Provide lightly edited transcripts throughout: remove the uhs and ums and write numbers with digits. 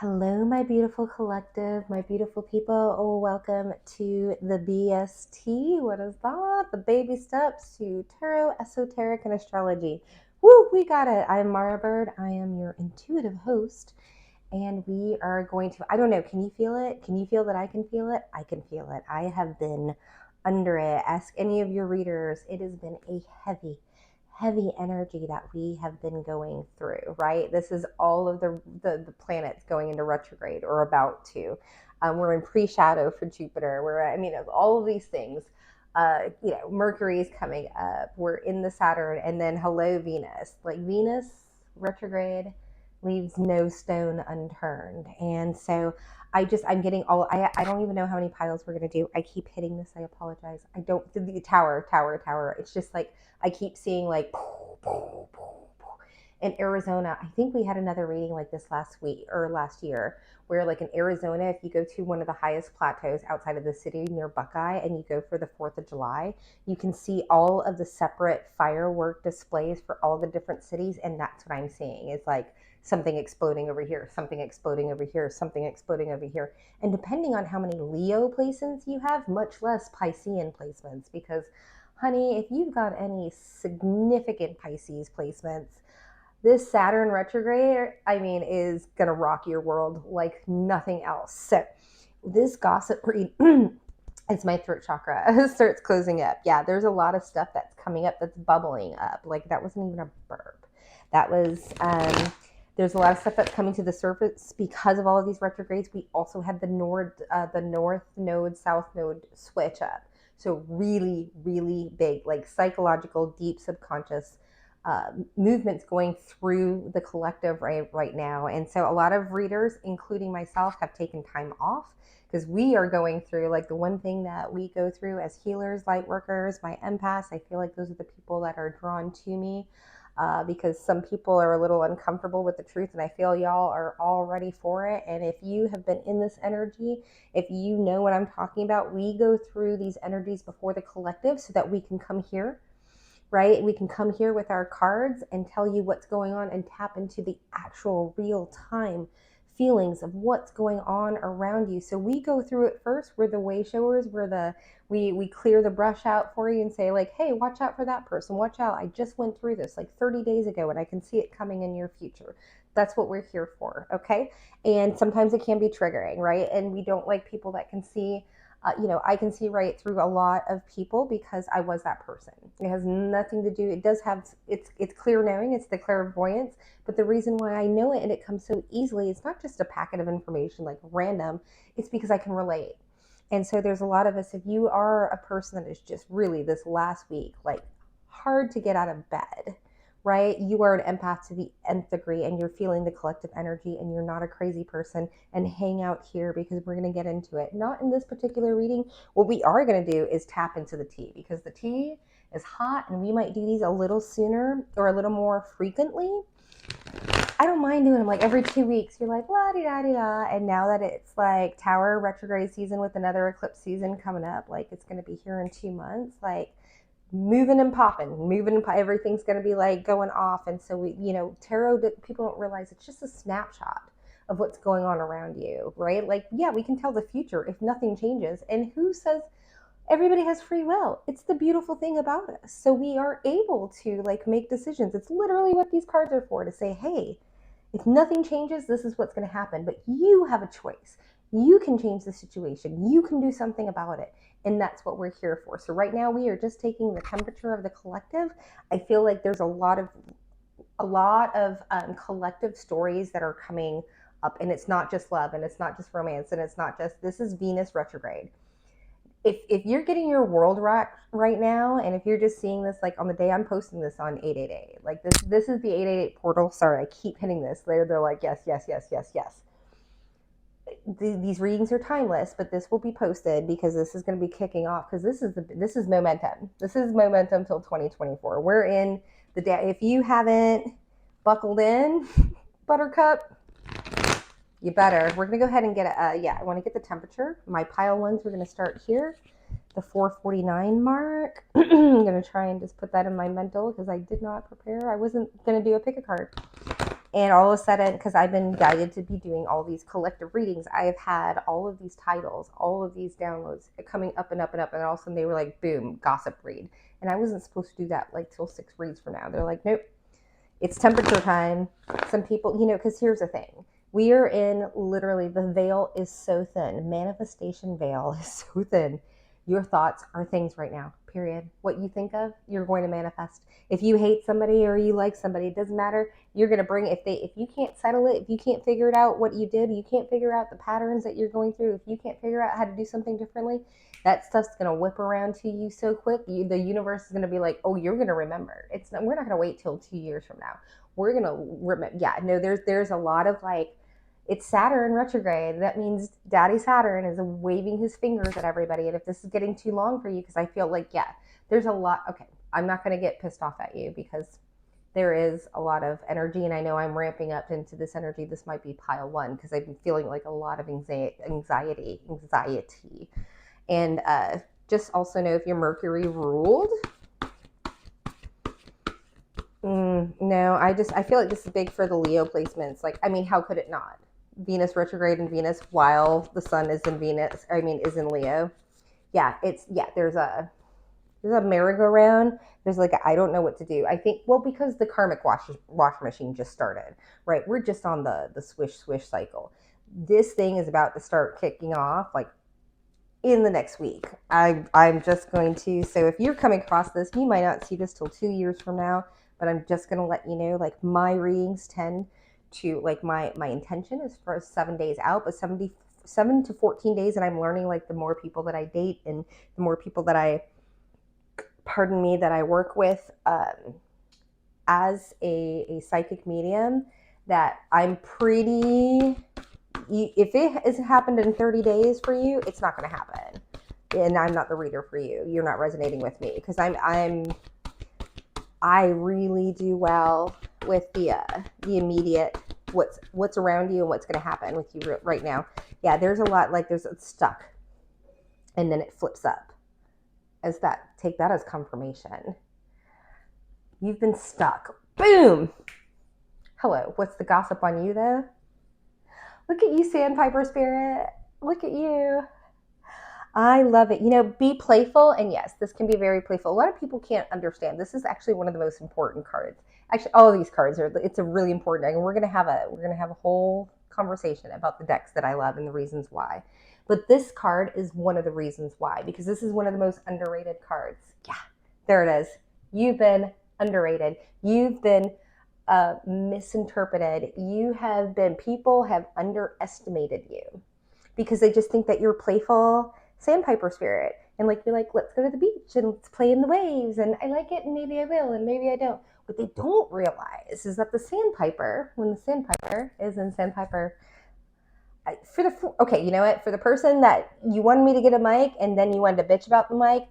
Hello, my beautiful collective, my beautiful people. Oh, welcome to the BST. What is that? The baby steps to tarot, esoteric, and astrology. Woo, we got it. I'm Mara Bird. I am your intuitive host. And we are going to, I don't know, can you feel it? Can you feel that I can feel it? I can feel it. I have been under it. Ask any of your readers. It has been a heavy energy that we have been going through, right? This is all of the planets going into retrograde or about to. We're in pre-shadow for Jupiter. All of these things. Mercury is coming up. We're in the Saturn, and then hello, Venus. Like Venus retrograde leaves no stone unturned. And so I'm getting I don't even know how many piles we're going to do. I keep hitting this. I apologize. I don't, the tower. It's just like, I keep seeing like in Arizona. I think we had another reading like this last week or last year where like in Arizona, if you go to one of the highest plateaus outside of the city near Buckeye and you go for the 4th of July, you can see all of the separate firework displays for all the different cities. And that's what I'm seeing is like something exploding over here, something exploding over here, something exploding over here. And depending on how many Leo placements you have, much less Piscean placements, because honey, if you've got any significant Pisces placements, this Saturn retrograde, is going to rock your world like nothing else. So this gossip read, as my throat chakra starts closing up. Yeah, there's a lot of stuff that's coming up that's bubbling up. Like that wasn't even a burp. That was, there's a lot of stuff that's coming to the surface because of all of these retrogrades. We also had the north node, south node switch up. So really, really big, like psychological, deep subconscious movements going through the collective right now. And so a lot of readers, including myself, have taken time off because we are going through like the one thing that we go through as healers, light workers, my empaths. I feel like those are the people that are drawn to me because some people are a little uncomfortable with the truth, and I feel y'all are all ready for it. And if you have been in this energy, if you know what I'm talking about, we go through these energies before the collective so that we can come here, right? We can come here with our cards and tell you what's going on and tap into the actual real time feelings of what's going on around you. So we go through it first. We're the way showers. We clear the brush out for you and say like, hey, watch out for that person. Watch out. I just went through this like 30 days ago and I can see it coming in your future. That's what we're here for. Okay. And sometimes it can be triggering, right? And we don't like people that can see I can see right through a lot of people because I was that person. It has nothing to do. It does have, it's clear knowing, it's the clairvoyance, but the reason why I know it and it comes so easily, it's not just a packet of information like random, it's because I can relate. And so there's a lot of us, if you are a person that is just really this last week, like hard to get out of bed, right? You are an empath to the nth degree and you're feeling the collective energy and you're not a crazy person, and hang out here because we're going to get into it. Not in this particular reading. What we are going to do is tap into the tea because the tea is hot and we might do these a little sooner or a little more frequently. I don't mind doing them like every 2 weeks. You're like, la di da di da. And now that it's like Tower retrograde season with another eclipse season coming up, like it's going to be here in 2 months, like moving and popping, everything's going to be like going off. And so tarot, people don't realize it's just a snapshot of what's going on around you, right? Like, yeah, we can tell the future if nothing changes. And who says everybody has free will? It's the beautiful thing about us. So we are able to like make decisions. It's literally what these cards are for, to say, hey, if nothing changes, this is what's going to happen. But you have a choice. You can change the situation. You can do something about it. And that's what we're here for. So right now we are just taking the temperature of the collective. I feel like there's a lot of collective stories that are coming up, and it's not just love, and it's not just romance, and it's not just, this is Venus retrograde. If you're getting your world rocked right now, and if you're just seeing this like on the day I'm posting this on 888, like this is the 888 portal. Sorry, I keep hitting this. They're like, yes. These readings are timeless, but this will be posted because this is going to be kicking off, because this is momentum. This is momentum till 2024. We're in the day. If you haven't buckled in, Buttercup, you better. We're going to go ahead and get I want to get the temperature. My pile ones, we're going to start here, the 449 mark. I'm going to try and just put that in my mental because I did not prepare. I wasn't going to do a pick a card. And all of a sudden, because I've been guided to be doing all these collective readings, I have had all of these titles, all of these downloads coming up and up and up. And all of a sudden they were like, boom, gossip read. And I wasn't supposed to do that like till 6 reads from now. They're like, nope, it's temperature time. Some people, because here's the thing. We are in literally, the veil is so thin. Manifestation veil is so thin. Your thoughts are things right now, period. What you think of, you're going to manifest. If you hate somebody or you like somebody, it doesn't matter. You're going to bring, if you can't settle it, if you can't figure it out what you did, you can't figure out the patterns that you're going through, if you can't figure out how to do something differently, that stuff's going to whip around to you so quick. The universe is going to be like, oh, you're going to remember. We're not going to wait till 2 years from now. We're going to remember. Yeah, no, there's a lot of like, it's Saturn retrograde. That means Daddy Saturn is waving his fingers at everybody. And if this is getting too long for you, because I feel like, yeah, there's a lot. Okay, I'm not going to get pissed off at you because there is a lot of energy. And I know I'm ramping up into this energy. This might be pile one because I've been feeling like a lot of anxiety. And just also know if you're Mercury ruled. No, I feel like this is big for the Leo placements. Like, I mean, how could it not? Venus retrograde in Venus while the sun is in Venus, is in Leo. Yeah, there's a merry-go-round. There's like, I don't know what to do. I think, well, because the karmic wash machine just started, right? We're just on the swish cycle. This thing is about to start kicking off like in the next week. I'm just going to, so if you're coming across this, you might not see this till 2 years from now, but I'm just going to let you know, like, my readings tend to, like, my intention is for 7 days out, but 7 to 14 days. And I'm learning, like, the more people that I date and the more people that I work with as a psychic medium, that I'm pretty, if it has happened in 30 days for you, it's not going to happen. And I'm not the reader for you. You're not resonating with me because I really do well with the immediate, what's around you and what's going to happen with you right now. Yeah, there's a lot, like it's stuck and then it flips up as that. Take that as confirmation. You've been stuck. Boom. Hello. What's the gossip on you though? Look at you, Sandpiper Spirit. Look at you. I love it. Be playful. And yes, this can be very playful. A lot of people can't understand. This is actually one of the most important cards. Actually, all of these cards it's a really important deck. And we're going to have a whole conversation about the decks that I love and the reasons why. But this card is one of the reasons why, because this is one of the most underrated cards. Yeah, there it is. You've been underrated. You've been misinterpreted. People have underestimated you because they just think that you're playful Sandpiper Spirit. And like, you're like, let's go to the beach and let's play in the waves. And I like it and maybe I will and maybe I don't. What they don't realize is that the Sandpiper, when the Sandpiper is in Sandpiper, okay, you know what? For the person that you wanted me to get a mic and then you wanted to bitch about the mic,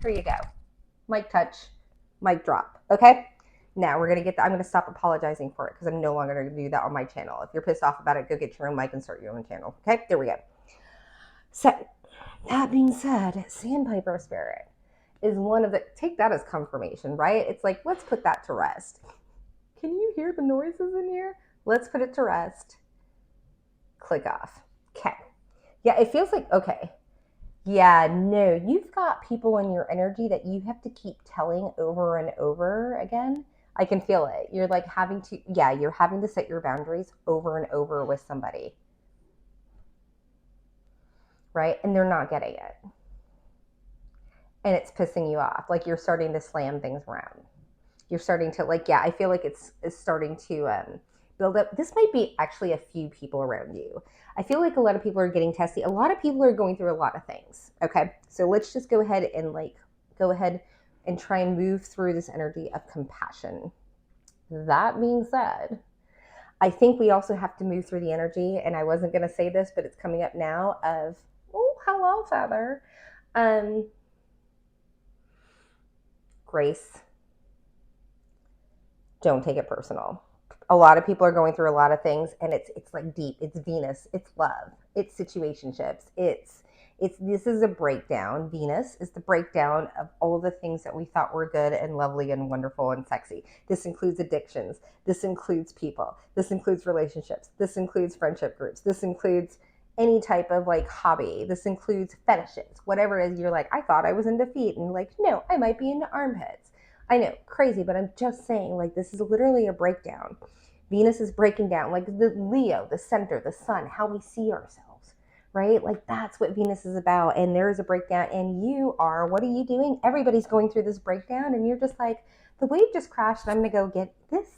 here you go. Mic touch, mic drop. Okay? Now I'm going to stop apologizing for it because I'm no longer going to do that on my channel. If you're pissed off about it, go get your own mic and start your own channel. Okay? There we go. So, that being said, Sandpiper Spirit is one of the, take that as confirmation, right? It's like, let's put that to rest. Can you hear the noises in here? Let's put it to rest. Click off. Okay. Yeah, it feels like, okay. Yeah, no, you've got people in your energy that you have to keep telling over and over again. I can feel it. You're like you're having to set your boundaries over and over with somebody. Right? And they're not getting it. And it's pissing you off. Like you're starting to slam things around. You're starting to I feel like it's starting to build up. This might be actually a few people around you. I feel like a lot of people are getting testy. A lot of people are going through a lot of things. Okay. So let's just go ahead and try and move through this energy of compassion. That being said, I think we also have to move through the energy, and I wasn't going to say this, but it's coming up now, of, oh, hello, Father. Grace. Don't take it personal. A lot of people are going through a lot of things, and it's like deep. It's Venus. It's love. It's situationships. It's This is a breakdown. Venus is the breakdown of all the things that we thought were good and lovely and wonderful and sexy. This includes addictions. This includes people. This includes relationships. This includes friendship groups. This includes any type of like hobby. This includes fetishes, whatever it is. You're like, I thought I was into feet, and like, no, I might be into armpits. I know, crazy, but I'm just saying, like, this is literally a breakdown. Venus is breaking down, like the Leo, the center, the sun, how we see ourselves, right? Like that's what Venus is about. And there is a breakdown, and you are, what are you doing? Everybody's going through this breakdown, and you're just like, the wave just crashed, and I'm going to go get this,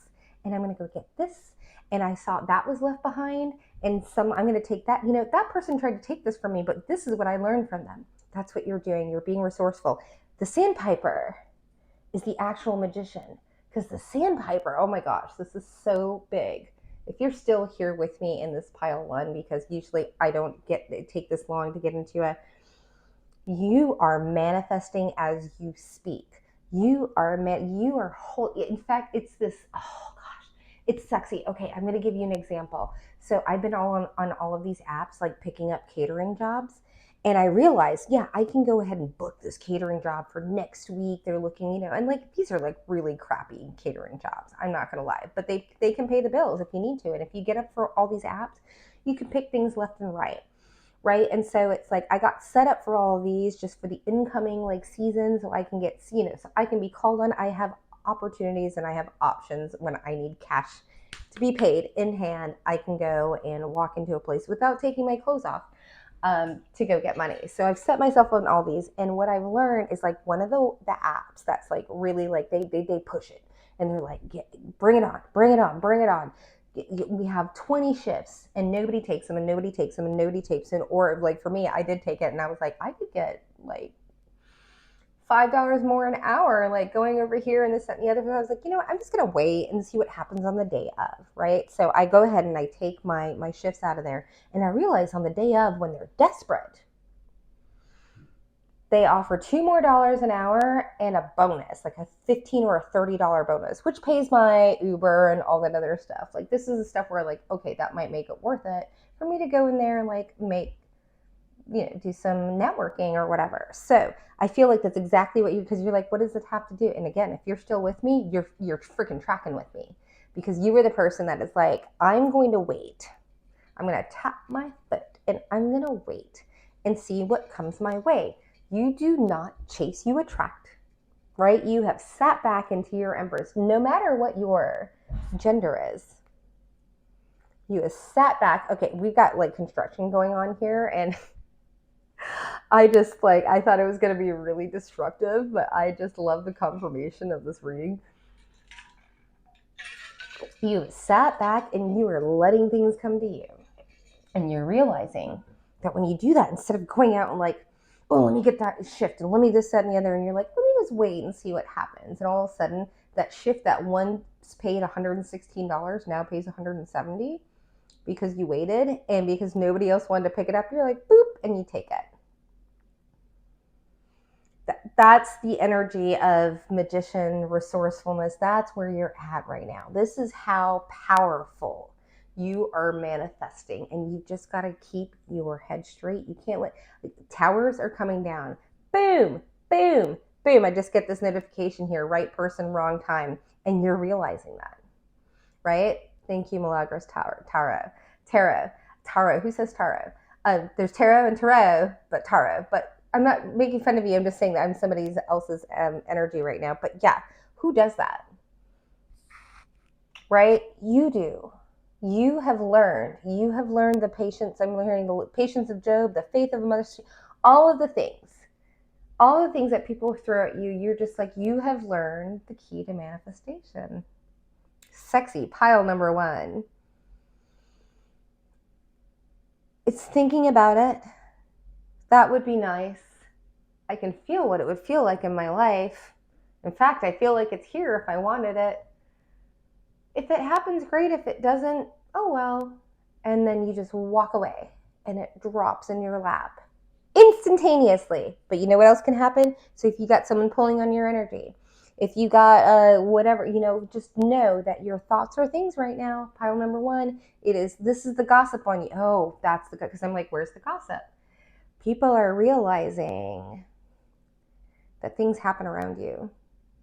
and I'm going to go get this. And I saw that was left behind, and I'm going to take that. You know, that person tried to take this from me, but this is what I learned from them. That's what you're doing. You're being resourceful. The sandpiper is the actual magician. Because the sandpiper, oh my gosh, this is so big. If you're still here with me in this pile one, because usually I don't take this long to get into it, you are manifesting as you speak. You are in fact, it's this, oh gosh, it's sexy. Okay, I'm going to give you an example. So I've been on all of these apps, like picking up catering jobs. And I realized, yeah, I can go ahead and book this catering job for next week. They're looking, you know, and like these are like really crappy catering jobs. I'm not going to lie, but they can pay the bills if you need to. And if you get up for all these apps, you can pick things left and right. Right. And so it's like I got set up for all of these just for the incoming like season, so I can get, you know, so I can be called on. I have opportunities and I have options when I need cash to be paid in hand. I can go and walk into a place without taking my clothes off. To go get money. So I've set myself on all these, and what I've learned is like one of the apps that's like really like they push it, and they're like, bring it on, bring it on, bring it on. We have 20 shifts, and nobody takes them, and nobody takes them, and nobody takes them. Or like for me, I did take it, and I was like, I could get like $5 more an hour, like going over here and this, that, and the other. And I was like, you know what? I'm just going to wait and see what happens on the day of, right? So I go ahead and I take my shifts out of there. And I realize on the day of, when they're desperate, they offer $2 more an hour and a bonus, like a $15 or a $30 bonus, which pays my Uber and all that other stuff. Like this is the stuff where like, okay, that might make it worth it for me to go in there and like make, you know, do some networking or whatever. So I feel like that's exactly what because you're like, what does it have to do? And again, if you're still with me, you're freaking tracking with me, because you were the person that is like, I'm going to wait. I'm going to tap my foot and I'm going to wait and see what comes my way. You do not chase, you attract, right? You have sat back into your empress, no matter what your gender is. You have sat back. Okay, we've got like construction going on here, and I just like, I thought it was going to be really destructive, but I just love the confirmation of this reading. You sat back and you are letting things come to you. And you're realizing that when you do that, instead of going out and like, oh, let me get that shift and let me this, that, and the other, and you're like, let me just wait and see what happens. And all of a sudden, that shift that once paid $116 now pays $170 because you waited, and because nobody else wanted to pick it up, you're like, boop, and you take it. That's the energy of magician resourcefulness. That's where you're at right now. This is how powerful you are manifesting, and you just got to keep your head straight. You can't let towers are coming down. Boom, boom, boom. I just get this notification here, right person, wrong time. And you're realizing that, right? Thank you, Milagros Tarot. Who says tarot? There's tarot and tarot, but tarot. But I'm not making fun of you. I'm just saying that I'm somebody else's energy right now. But yeah, who does that? Right? You do. You have learned the patience. I'm learning the patience of Job, the faith of a mother, all of the things that people throw at you. You're just like, you have learned the key to manifestation. Sexy pile number one. It's thinking about it. That would be nice. I can feel what it would feel like in my life. In fact, I feel like it's here if I wanted it. If it happens, great. If it doesn't, oh well. And then you just walk away and it drops in your lap instantaneously. But you know what else can happen? So if you got someone pulling on your energy, if you got whatever, you know, just know that your thoughts are things right now. Pile number one, this is the gossip on you. Oh, that's because I'm like, where's the gossip? people are realizing that things happen around you,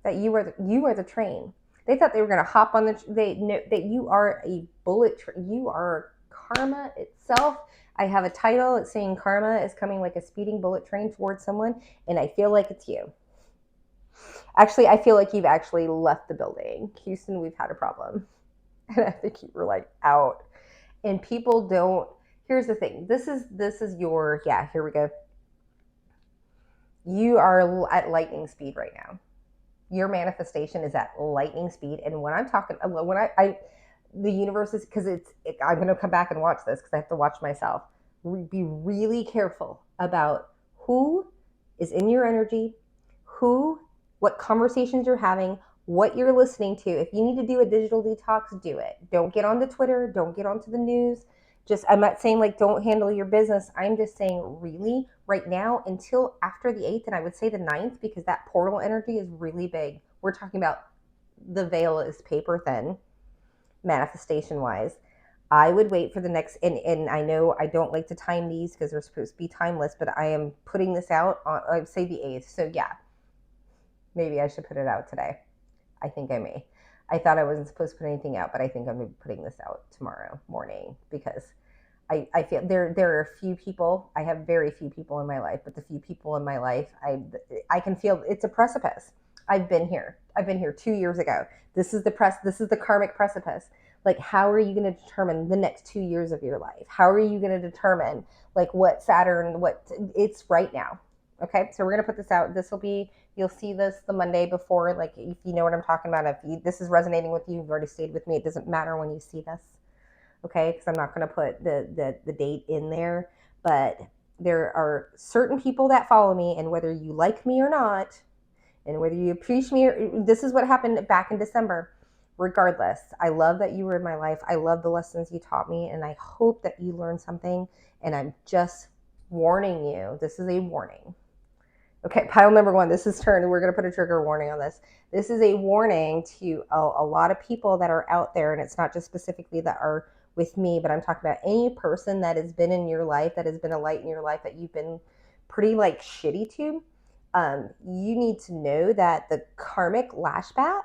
that you are the train. They thought they were going to hop on they know that you are a bullet you are karma itself. I have a title. It's saying karma is coming like a speeding bullet train towards someone, and I feel like it's you. Actually, I feel like you've actually left the building. Houston, we've had a problem. And I think you were like out. And people don't, here's the thing. This is your, yeah, here we go. You are at lightning speed right now. Your manifestation is at lightning speed. And when I'm talking, when I the universe is, because I'm going to come back and watch this because I have to watch myself. Be really careful about who is in your energy, what conversations you're having, what you're listening to. If you need to do a digital detox, do it. Don't get onto Twitter. Don't get onto the news. I'm not saying like don't handle your business. I'm just saying really right now until after the 8th, and I would say the 9th, because that portal energy is really big. We're talking about the veil is paper thin, manifestation wise. I would wait for the next, and I know I don't like to time these because they're supposed to be timeless, but I am putting this out on, I would say the 8th. So yeah, maybe I should put it out today. I think I may. I thought I wasn't supposed to put anything out, but I think I'm going to be putting this out tomorrow morning because I feel there are a few people. I have very few people in my life, but the few people in my life, I can feel it's a precipice. I've been here 2 years ago. This is the karmic precipice. Like, how are you going to determine the next 2 years of your life? How are you going to determine like what Saturn, it's right now. Okay. So we're going to put this out. You'll see this the Monday before, like, if you know what I'm talking about, this is resonating with you, you've already stayed with me. It doesn't matter when you see this. Okay. Because I'm not going to put the date in there, but there are certain people that follow me, and whether you like me or not, and whether you appreciate me, this is what happened back in December. Regardless, I love that you were in my life. I love the lessons you taught me, and I hope that you learned something. And I'm just warning you. This is a warning. Okay, pile number 1. This is turned. We're going to put a trigger warning on this. This is a warning to a lot of people that are out there, and it's not just specifically that are with me, but I'm talking about any person that has been in your life, that has been a light in your life, that you've been pretty like shitty to. You need to know that the karmic lashback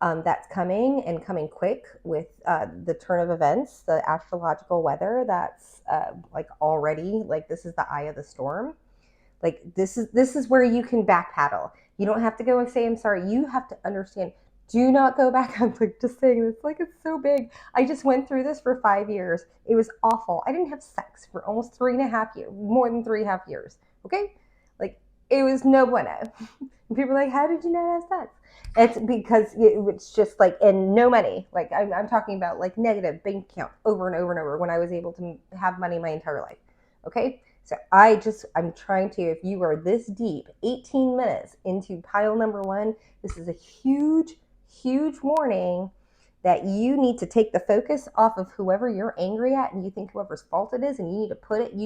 that's coming, and coming quick with the turn of events, the astrological weather that's like already, like this is the eye of the storm. Like this is where you can backpedal. You don't have to go and say I'm sorry. You have to understand. Do not go back. I'm like just saying this like it's so big. I just went through this for 5 years. It was awful. I didn't have sex for almost 3.5 years, more than 3.5 years. Okay, like it was no bueno. And people are like, how did you not have sex? It's because it's just like, and no money. Like I'm talking about like negative bank account over and over and over when I was able to have money my entire life. Okay. So I'm trying to, if you are this deep, 18 minutes into pile number 1, this is a huge, huge warning that you need to take the focus off of whoever you're angry at and you think whoever's fault it is, and you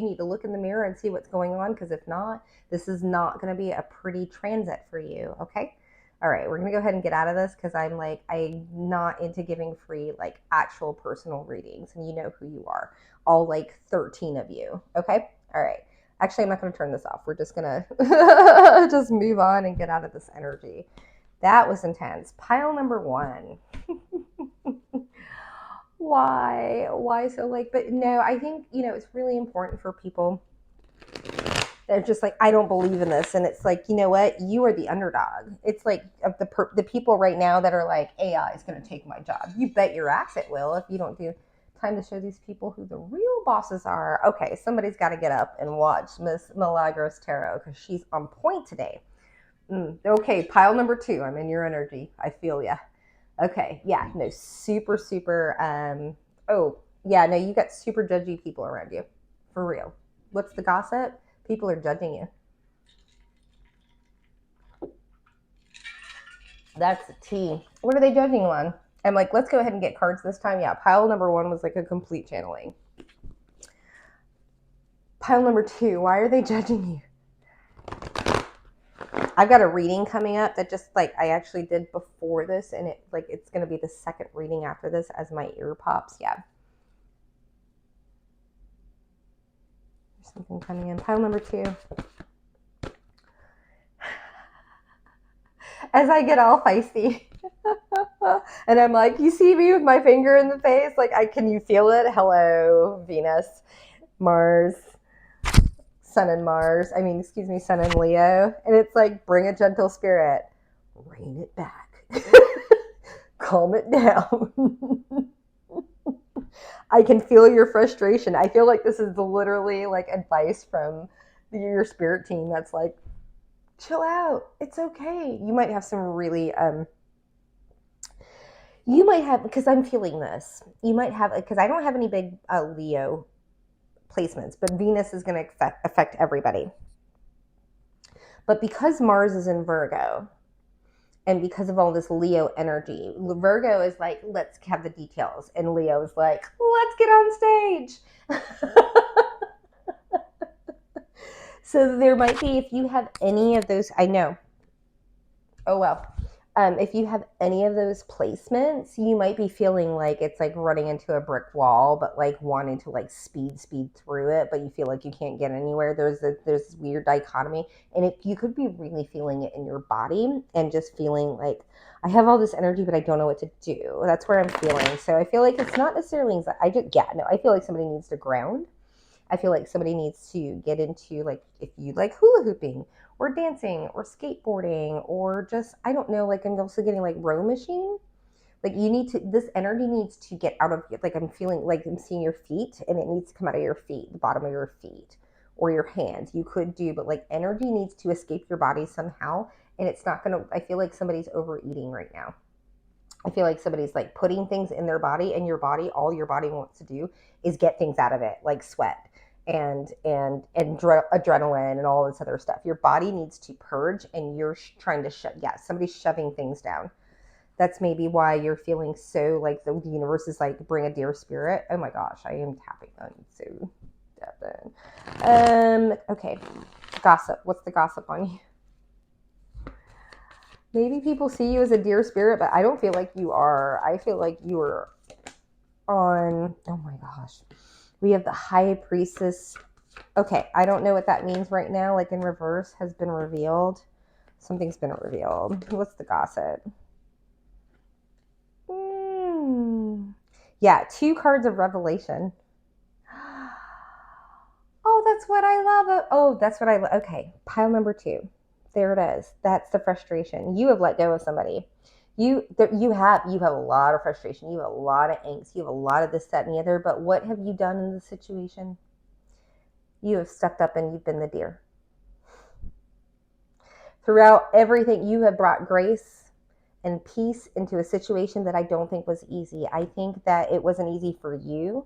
need to look in the mirror and see what's going on, because if not, this is not going to be a pretty transit for you, okay? All right, we're going to go ahead and get out of this because I'm not into giving free like actual personal readings, and you know who you are, all like 13 of you, okay? All right. Actually, I'm not going to turn this off. We're just going to just move on and get out of this energy. That was intense. Pile number 1. Why so like, but no, I think, it's really important for people that are just like, I don't believe in this. And it's like, you know what? You are the underdog. It's like the people right now that are like, AI is going to take my job. You bet your ass it will if you don't do. Time to show these people who the real bosses are. Okay, somebody's got to get up and watch Miss Milagros Tarot because she's on point today. Okay, pile number 2. I'm in your energy. I feel ya. Okay, yeah, no, super, super. Oh, yeah, no, you got super judgy people around you. For real. What's the gossip? People are judging you. That's the tea. What are they judging you on? I'm like, let's go ahead and get cards this time. Yeah, pile number 1 was like a complete channeling. Pile number 2, why are they judging you? I've got a reading coming up that just like I actually did before this, and it's going to be the second reading after this as my ear pops. Yeah. something coming in. Pile number 2. As I get all feisty. And I'm like, you see me with my finger in the face? Like, can you feel it? Hello, Venus, Mars, Sun and Mars. Sun and Leo. And it's like, bring a gentle spirit. Rein it back. Calm it down. I can feel your frustration. I feel like this is literally like advice from your spirit team that's like, chill out. It's okay. You might have some really, because I'm feeling this, you might have, because I don't have any big Leo placements, but Venus is going to affect everybody. But because Mars is in Virgo, and because of all this Leo energy, Virgo is like, let's have the details. And Leo is like, let's get on stage. So there might be, if you have any of those, I know. Oh, well. If you have any of those placements, you might be feeling like it's like running into a brick wall, but like wanting to like speed through it, but you feel like you can't get anywhere. There's this weird dichotomy, and you could be really feeling it in your body and just feeling like, I have all this energy, but I don't know what to do. That's where I'm feeling. So I feel like it's not necessarily I feel like somebody needs to ground. I feel like somebody needs to get into, like, if you like hula hooping or dancing or skateboarding or just, I don't know, like I'm also getting like row machine. Like this energy needs to get out of, like I'm feeling like I'm seeing your feet and it needs to come out of your feet, the bottom of your feet or your hands. You could do, but like energy needs to escape your body somehow. And it's not going to, I feel like somebody's overeating right now. I feel like somebody's like putting things in their body, and your body, all your body wants to do is get things out of it, like sweat and adrenaline and all this other stuff. Your body needs to purge, and you're trying to somebody's shoving things down. That's maybe why you're feeling so like the universe is like, bring a dear spirit. Oh my gosh, I am tapping on so tapping. Okay, gossip. What's the gossip on you? Maybe people see you as a dear spirit, but I don't feel like you are. I feel like you are on, oh my gosh. We have the High Priestess. Okay, I don't know what that means right now. Like in reverse has been revealed. Something's been revealed. What's the gossip? Yeah, 2 cards of revelation. Oh, that's what I love. Oh, that's what I love. Okay, pile number 2. There it is. That's the frustration. You have let go of somebody. You have a lot of frustration. You have a lot of angst. You have a lot of this, that, and the other. But what have you done in the situation? You have stepped up and you've been the deer. Throughout everything, you have brought grace and peace into a situation that I don't think was easy. I think that it wasn't easy for you.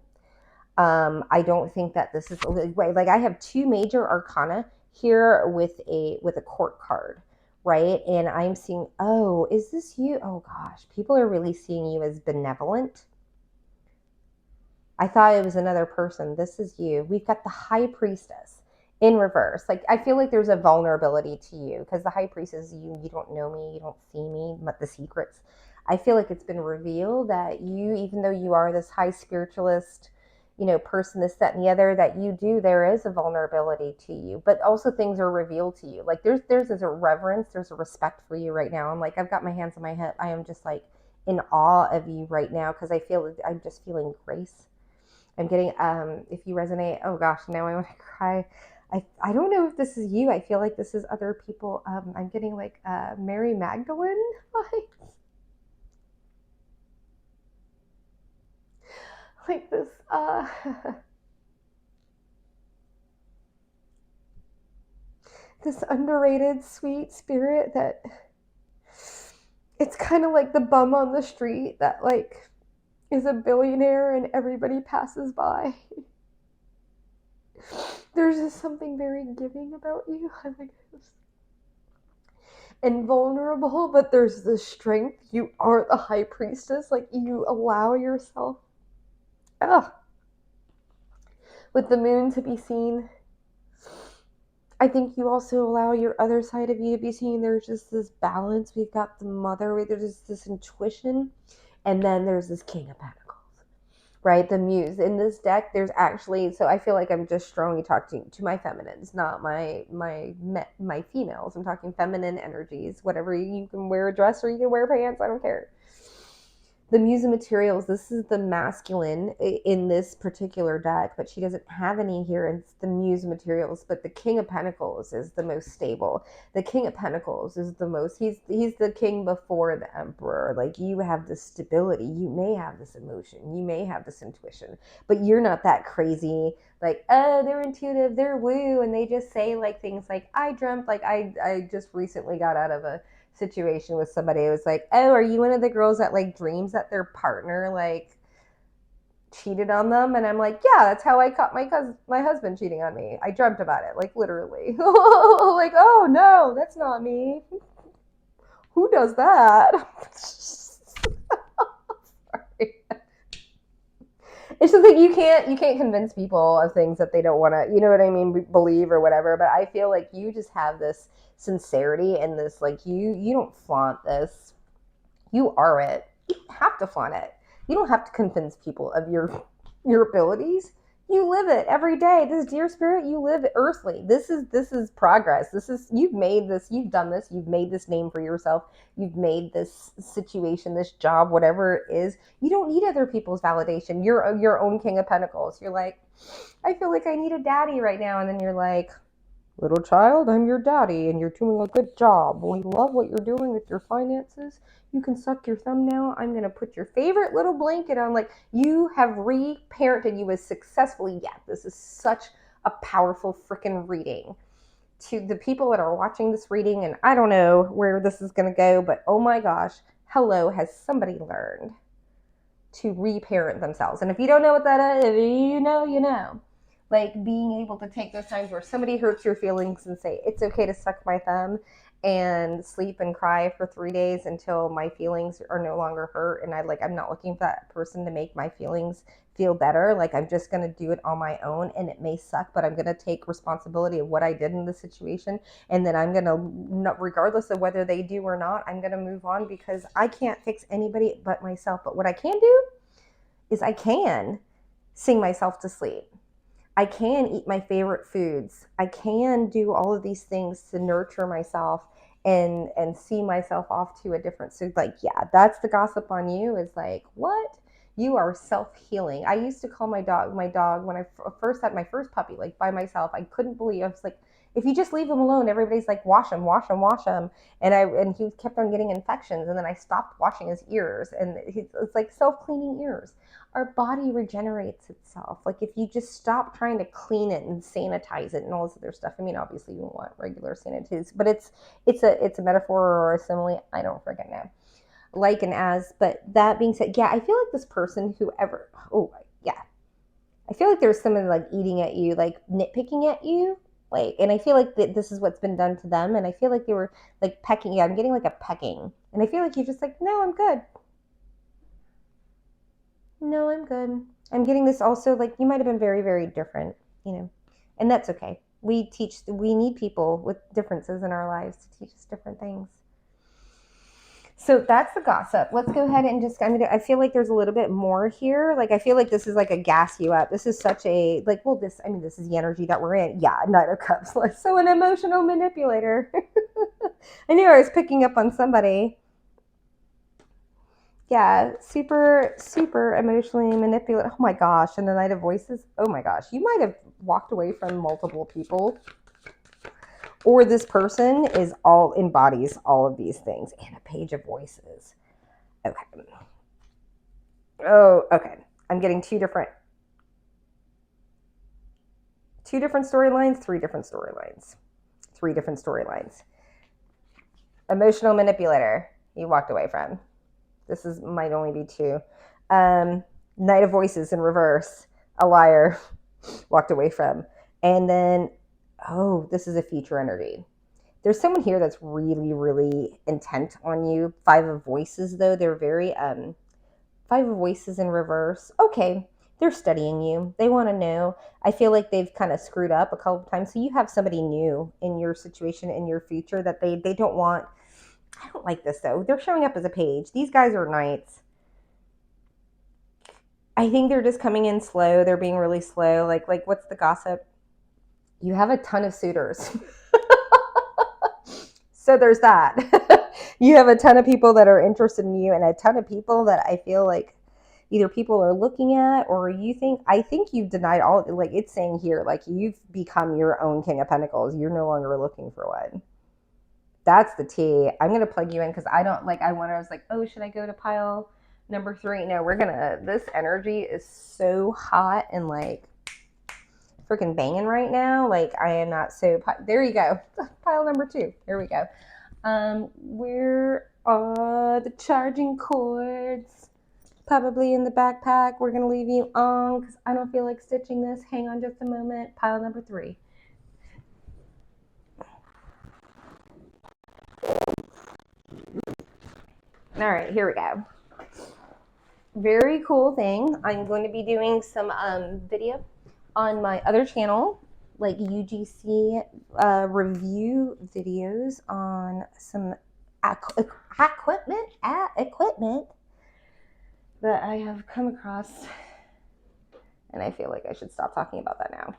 I don't think that this is like, I have 2 major arcana here with a court card, right? And I'm seeing, oh, is this you? Oh gosh, people are really seeing you as benevolent. I thought it was another person. This is you. We've got the High Priestess in reverse. Like, I feel like there's a vulnerability to you because the High Priestess is you. You don't know me. You don't see me, but the secrets. I feel like it's been revealed that you, even though you are this high spiritualist, person, this, that, and the other, that there is a vulnerability to you, but also things are revealed to you. Like there's a reverence, there's a respect for you right now. I'm like, I've got my hands on my hip. I am just like in awe of you right now because I'm just feeling grace. I'm getting, if you resonate, oh gosh, now I want to cry. I don't know if this is you. I feel like this is other people. I'm getting like Mary Magdalene vibes. Like this, this underrated sweet spirit that it's kind of like the bum on the street that like is a billionaire and everybody passes by. There's just something very giving about you. I like this. And vulnerable, but there's the strength. You are the High Priestess. Like, you allow yourself with the moon to be seen. I think you also allow your other side of you to be seen. There's just this balance. We've got the Mother, there's just this intuition, and then there's this King of Pentacles. right? The muse in this deck, there's actually, so I feel like I'm just strongly talking to my feminines, not my females. I'm talking feminine energies. Whatever, you can wear a dress or you can wear pants, I don't care. The muse of materials, this is the masculine in this particular deck, but she doesn't have any here. It's the muse of materials, but the king of pentacles is the most stable. The king of pentacles is the most, he's the king before the emperor. Like, you have this stability, you may have this emotion, you may have this intuition, but you're not that crazy, like, oh, they're intuitive, they're woo, and they just say like things like, I dreamt, like I just recently got out of a situation with somebody. It was like, oh, are you one of the girls that like dreams that their partner like cheated on them? And I'm like, yeah, that's how I caught my husband cheating on me. I dreamt about it, like literally. Like, oh no, that's not me. Who does that? Sorry. It's just like you can't convince people of things that they don't want to, you know what I mean, believe or whatever. But I feel like you just have this sincerity and this, like, you don't flaunt this. You are it. You don't have to flaunt it. You don't have to convince people of your abilities. You live it every day. This dear spirit, you live it earthly. This is progress. This is, you've made this, you've done this, you've made this name for yourself. You've made this situation, this job, whatever it is. You don't need other people's validation. You're your own king of pentacles. You're like, I feel like I need a daddy right now. And then you're like, little child, I'm your daddy, and you're doing a good job. We love what you're doing with your finances. You can suck your thumb now. I'm going to put your favorite little blanket on. Like, you have reparented you as successfully. Yeah, this is such a powerful freaking reading. To the people that are watching this reading, and I don't know where this is going to go, but oh my gosh, hello, has somebody learned to reparent themselves? And if you don't know what that is, if you know, you know. Like, being able to take those times where somebody hurts your feelings and say, it's okay to suck my thumb and sleep and cry for 3 days until my feelings are no longer hurt. And I'm not looking for that person to make my feelings feel better. Like, I'm just going to do it on my own, and it may suck, but I'm going to take responsibility of what I did in the situation. And then I'm going to, regardless of whether they do or not, I'm going to move on, because I can't fix anybody but myself. But what I can do is I can sing myself to sleep. I can eat my favorite foods. I can do all of these things to nurture myself and see myself off to a different, so like, yeah, that's the gossip on you, is like, what? You are self-healing. I used to call my dog when I first had my first puppy, like, by myself. I couldn't believe, I was like, if you just leave him alone, everybody's like, wash him. And he kept on getting infections. And then I stopped washing his ears, and it's like self-cleaning ears. Our body regenerates itself. Like, if you just stop trying to clean it and sanitize it and all this other stuff. I mean, obviously you want regular sanitize, but it's a metaphor or a simile. I don't freaking know. Like and as, but that being said, yeah, I feel like this person, whoever, oh yeah, I feel like there's someone like eating at you, like nitpicking at you. Like, and I feel like this is what's been done to them. And I feel like they were like pecking. Yeah, I'm getting like a pecking. And I feel like you're just like, no, I'm good. No, I'm good. I'm getting this also, like, you might have been very, very different, you know, and that's okay. We need people with differences in our lives to teach us different things. So that's the gossip. Let's go ahead and just, I feel like there's a little bit more here. Like, I feel like this is like a gas you up. This is such a, like, well, this is the energy that we're in. Yeah, Knight of Cups. So an emotional manipulator. I knew I was picking up on somebody. Yeah, super, super emotionally manipulative. Oh my gosh. And the Knight of Voices. Oh my gosh. You might have walked away from multiple people, or this person embodies all of these things. And a Page of Voices. Okay. Oh, okay. I'm getting two different storylines, three different storylines. Emotional manipulator, you walked away from. Might only be two. Knight of Voices in reverse, a liar, walked away from. And then, oh, this is a future energy. There's someone here that's really, really intent on you. Five of Voices, though, they're very, Five of Voices in reverse. Okay, they're studying you. They want to know. I feel like they've kind of screwed up a couple of times. So you have somebody new in your situation, in your future, that they don't want. I don't like this, though. They're showing up as a page. These guys are knights. I think they're just coming in slow. They're being really slow. Like what's the gossip? You have a ton of suitors. So there's that. You have a ton of people that are interested in you, and a ton of people that I feel like either people are looking at, or I think you've denied all, like it's saying here, like you've become your own King of Pentacles. You're no longer looking for one. That's the tea. I'm going to plug you in because I was like, oh, should I go to pile number 3? No, this energy is so hot and like freaking banging right now. Like I am not so, there you go. Pile number 2. Here we go. Where are the charging cords? Probably in the backpack. We're going to leave you on because I don't feel like stitching this. Hang on just a moment. Pile number 3. All right, here we go. Very cool thing. I'm going to be doing some video on my other channel, like UGC review videos on some equipment that I have come across, and I feel like I should stop talking about that now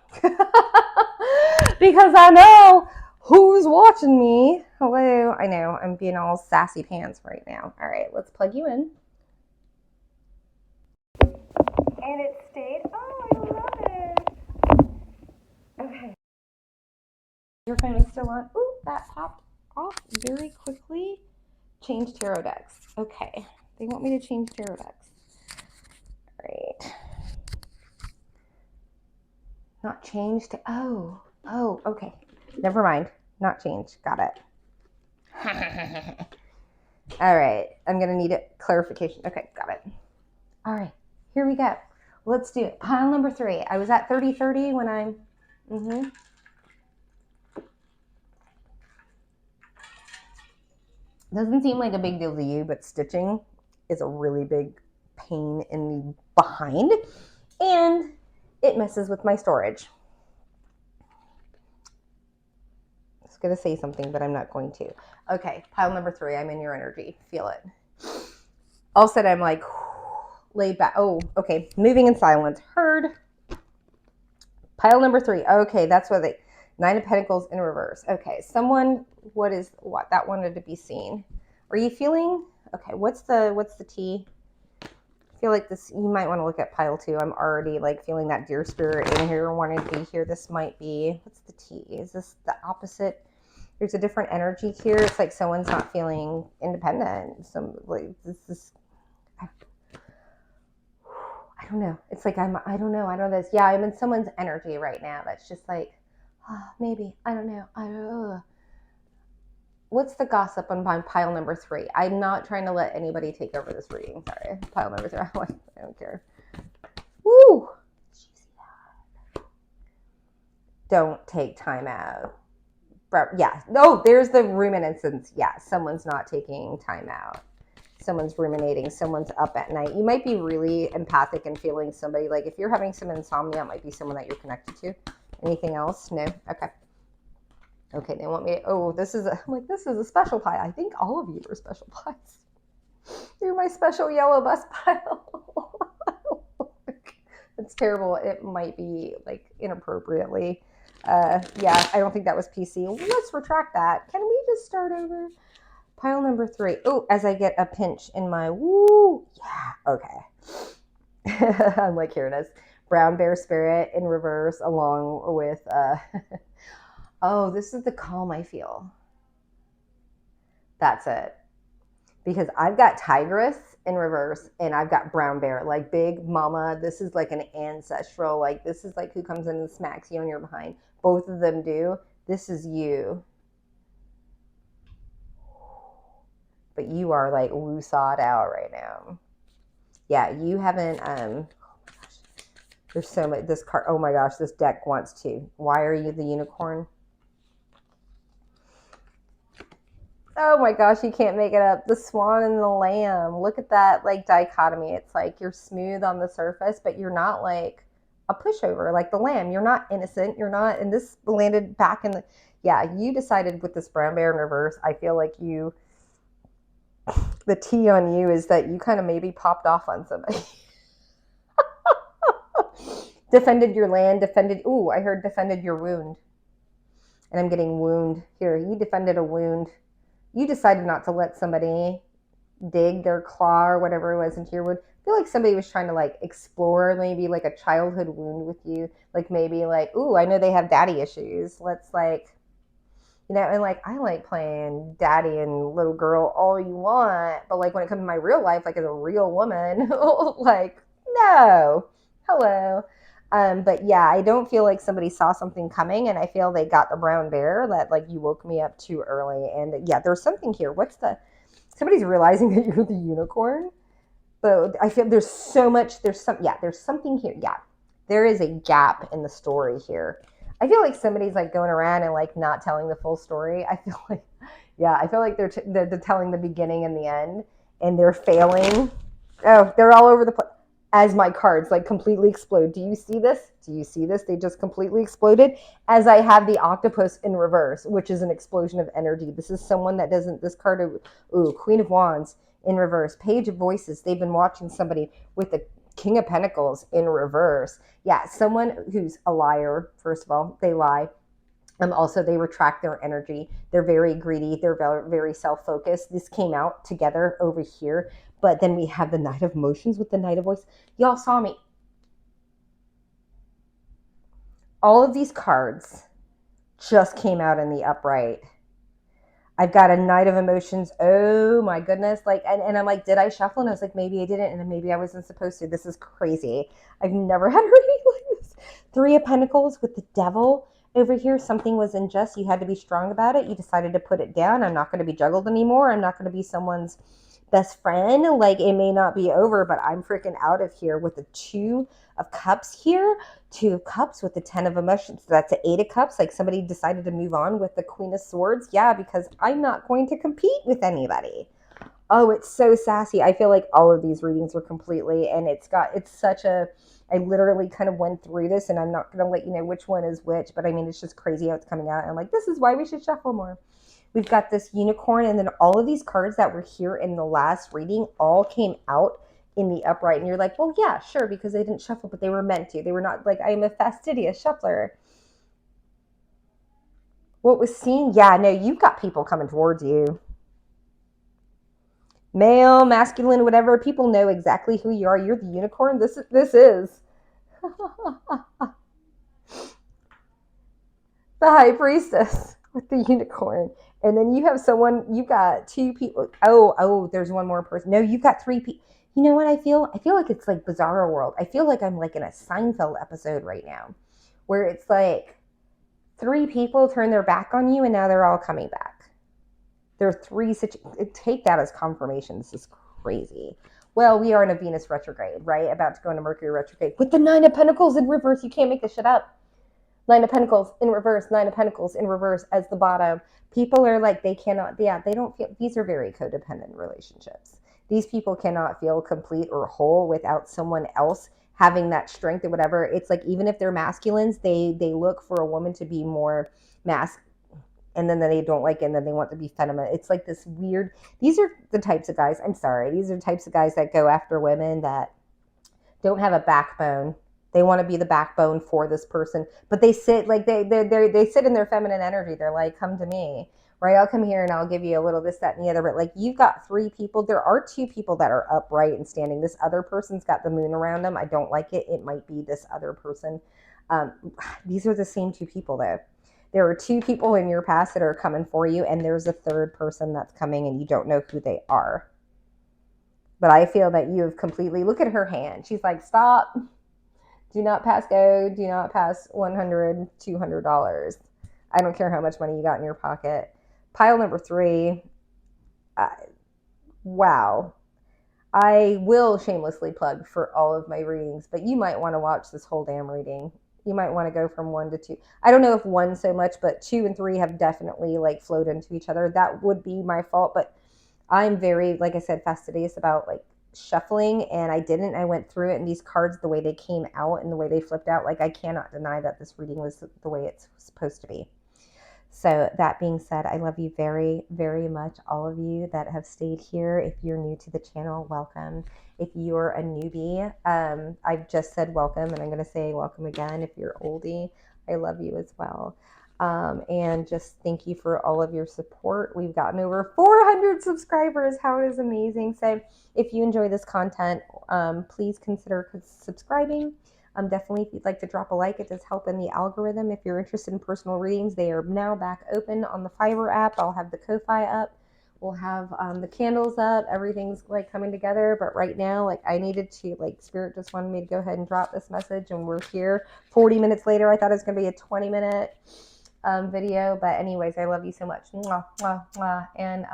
because I know who's watching me. Hello, I know I'm being all sassy pants right now. All right, let's plug you in. And it stayed. Oh, I love it. Okay. Your phone is still on. Ooh, that popped off very quickly. Change tarot decks. Okay. They want me to change tarot decks. All right. Not changed. Oh, okay. Never mind. Not changed. Got it. All right. I'm going to need a clarification. Okay, got it. All right. Here we go. Let's do it. Pile number 3. I was at 30-30 when I'm... Doesn't seem like a big deal to you, but stitching is a really big pain in the behind, and it messes with my storage. I was going to say something, but I'm not going to. Okay, pile number 3. I'm in your energy. Feel it. All of a sudden, I'm like, laid back. Oh, okay. Moving in silence. Heard. Pile number 3. Okay, that's what they... 9 of Pentacles in reverse. Okay, someone, what that wanted to be seen. Are you feeling, okay, what's the tea? I feel like this, you might want to look at pile 2. I'm already like feeling that deer spirit in here wanting to be here. This might be, what's the tea? Is this the opposite? There's a different energy here. It's like someone's not feeling independent. Some like this I don't know. It's like I don't know this. Yeah, I'm in someone's energy right now. That's just like, maybe. I don't know. What's the gossip on pile number 3? I'm not trying to let anybody take over this reading. Sorry. Pile number 3. I don't care. Woo! Don't take time out. Yeah. No, there's the ruminance. Yeah, someone's not taking time out. Someone's ruminating. Someone's up at night. You might be really empathic and feeling somebody. Like if you're having some insomnia, it might be someone that you're connected to. Anything else? No? Okay. Okay, they want me to, this is a special pie. I think all of you are special pies. You're my special yellow bus pile. It's terrible. It might be like inappropriately. Yeah, I don't think that was PC. Let's retract that. Can we just start over? Pile number 3. Oh, as I get a pinch in my, woo. Yeah, okay. I'm like, here it is. Brown bear spirit in reverse along with, oh, this is the calm I feel. That's it. Because I've got tigress in reverse and I've got brown bear, like big mama. This is like an ancestral, like this is like who comes in and smacks you on your behind. Both of them do. This is you. But you are like woosawed out right now. Yeah, you haven't, oh my gosh. There's so much, this card, oh my gosh, this deck wants to. Why are you the unicorn? Oh my gosh, you can't make it up. The swan and the lamb. Look at that like dichotomy. It's like you're smooth on the surface, but you're not like a pushover like the lamb. You're not innocent. You're not, and this landed back in the, yeah, you decided with this brown bear in reverse. I feel like you, the tea on you is that you kind of maybe popped off on somebody. Defended your land, I heard defended your wound. And I'm getting wound. Here, you defended a wound. You decided not to let somebody dig their claw or whatever it was into your wound. I feel like somebody was trying to like explore maybe like a childhood wound with you. Like maybe like, ooh, I know they have daddy issues. Let's like, and like I like playing daddy and little girl all you want, but like when it comes to my real life, like as a real woman, like no, hello. But yeah, I don't feel like somebody saw something coming, and I feel they got the brown bear that like you woke me up too early. And yeah, there's something here. Somebody's realizing that you're the unicorn. But I feel there's something here. Yeah, there is a gap in the story here. I feel like somebody's like going around and like not telling the full story. I feel like they're telling the beginning and the end, and they're failing. Oh, they're all over the place. As my cards like completely explode. Do you see this? They just completely exploded. As I have the octopus in reverse, which is an explosion of energy. This is someone that doesn't. This card, Queen of Wands in reverse. Page of Voices. They've been watching somebody with the King of Pentacles in reverse. Yeah, someone who's a liar. First of all, they lie. Also, they retract their energy. They're very greedy. They're very, very self-focused. This came out together over here. But then we have the Knight of Motions with the Knight of Voice. Y'all saw me. All of these cards just came out in the upright. I've got a Knight of Emotions. Oh my goodness. Like, and I'm like, did I shuffle? And I was like, maybe I didn't. And maybe I wasn't supposed to. This is crazy. I've never had a reading like this. Three of Pentacles with the Devil over here. Something was unjust. You had to be strong about it. You decided to put it down. I'm not going to be juggled anymore. I'm not going to be someone's best friend. Like, it may not be over, but I'm freaking out of here with the Two of Cups here. Two of Cups with the Ten of Emotions. So that's the Eight of Cups. Like somebody decided to move on with the Queen of Swords. Yeah, because I'm not going to compete with anybody. Oh, it's so sassy. I feel like all of these readings were completely, and it's such a, I literally kind of went through this, and I'm not going to let you know which one is which, but I mean, it's just crazy how it's coming out. I'm like, this is why we should shuffle more. We've got this unicorn, and then all of these cards that were here in the last reading all came out in the upright. And you're like, well, yeah, sure, because they didn't shuffle, but they were meant to. They were not like, I'm a fastidious shuffler. What was seen? Yeah, no, you've got people coming towards you. Male, masculine, whatever. People know exactly who you are. You're the unicorn. This is the High Priestess with the unicorn. And then you have you got two people. Oh, there's one more person. No, you've got three people. You know what I feel? I feel like it's like Bizarro World. I feel like I'm like in a Seinfeld episode right now, where it's like three people turn their back on you and now they're all coming back. There are three situations. Take that as confirmation. This is crazy. Well, we are in a Venus retrograde, right? About to go into Mercury retrograde with the Nine of Pentacles in reverse. You can't make this shit up. Nine of Pentacles in reverse, Nine of Pentacles in reverse as the bottom. People are like, they cannot, they don't feel, these are very codependent relationships. These people cannot feel complete or whole without someone else having that strength or whatever. It's like, even if they're masculines, they look for a woman to be more and then they don't like it, and then they want to be feminine. It's like this weird, these are the types of guys, these are the types of guys that go after women that don't have a backbone. They want to be the backbone for this person, but they sit like they sit in their feminine energy. They're like, come to me, right? I'll come here and I'll give you a little this, that, and the other. But like, you've got three people. There are two people that are upright and standing. This other person's got the moon around them. I don't like it. It might be this other person. These are the same two people though. There are two people in your past that are coming for you, and there's a third person that's coming, and you don't know who they are. But I feel that you have completely, look at her hand. She's like, stop. Do not pass go. Do not pass $100, $200. I don't care how much money you got in your pocket. Pile number 3. Wow. I will shamelessly plug for all of my readings, but you might want to watch this whole damn reading. You might want to go from 1 to 2. I don't know if 1 so much, but 2 and 3 have definitely like flowed into each other. That would be my fault, but I'm very, like I said, fastidious about like shuffling, and I went through it, and these cards, the way they came out and the way they flipped out, like I cannot deny that this reading was the way it's supposed to be. So that being said, I love you very, very much, all of you that have stayed here. If you're new to the channel, welcome. If you're a newbie, I've just said welcome, and I'm going to say welcome again. If you're oldie, I love you as well. And just thank you for all of your support. We've gotten over 400 subscribers. How is amazing. So if you enjoy this content, please consider subscribing. Definitely, if you'd like to drop a like, it does help in the algorithm. If you're interested in personal readings, they are now back open on the Fiverr app. I'll have the Ko-Fi up. We'll have the candles up. Everything's like coming together. But right now, like I needed to, like Spirit just wanted me to go ahead and drop this message, and we're here 40 minutes later. I thought it was going to be a 20-minute video. But anyways, I love you so much. Mwah, mwah, mwah. And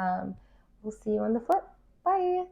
we'll see you on the flip. Bye.